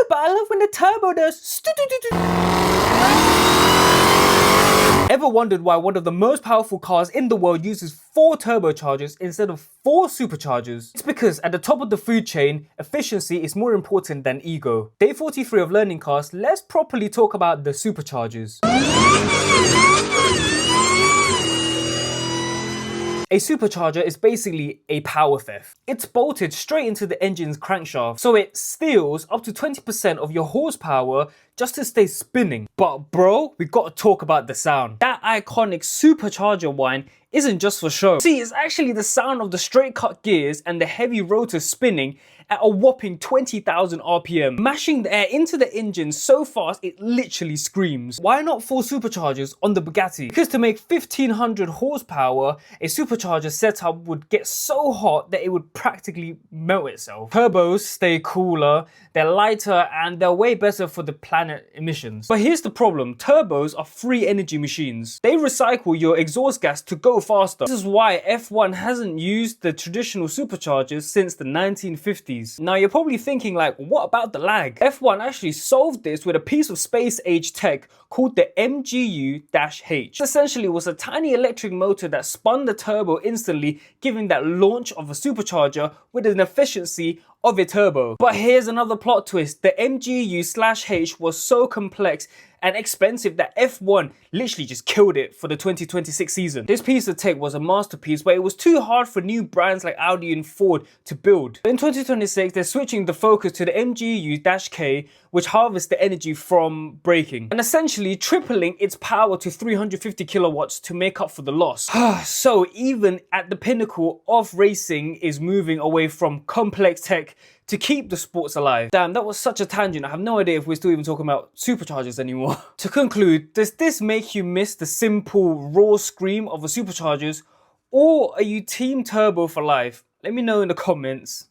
but I love when the turbo does. Ever wondered why one of the most powerful cars in the world uses 4 turbochargers instead of 4 superchargers? It's because at the top of the food chain, efficiency is more important than ego. Day 43 of learning cars, let's properly talk about the superchargers. A supercharger is basically a power theft. It's bolted straight into the engine's crankshaft, so it steals up to 20% of your horsepower just to stay spinning. But bro, we gotta talk about the sound. That iconic supercharger whine isn't just for show. See, it's actually the sound of the straight cut gears and the heavy rotor spinning at a whopping 20,000 RPM, mashing the air into the engine so fast it literally screams. Why not 4 superchargers on the Bugatti? Because to make 1500 horsepower, a supercharger setup would get so hot that it would practically melt itself. Turbos stay cooler, they're lighter, and they're way better for the planet emissions. But here's the problem, turbos are free energy machines. They recycle your exhaust gas to go faster. This is why F1 hasn't used the traditional superchargers since the 1950s. Now you're probably thinking like, what about the lag? F1 actually solved this with a piece of space age tech called the MGU-H. Essentially was a tiny electric motor that spun the turbo instantly, giving that launch of a supercharger with an efficiency of a turbo. But here's another plot twist. The MGU-H was so complex and expensive that F1 literally just killed it for the 2026 season. This piece of tech was a masterpiece, but it was too hard for new brands like Audi and Ford to build. In 2026, they're switching the focus to the MGU-K, which harvests the energy from braking, and essentially tripling its power to 350 kilowatts to make up for the loss. So even at the pinnacle of racing is moving away from complex tech to keep the sports alive. Damn, that was such a tangent. I have no idea if we're still even talking about superchargers anymore. To conclude, does this make you miss the simple raw scream of a superchargers, or are you team turbo for life? Let me know in the comments.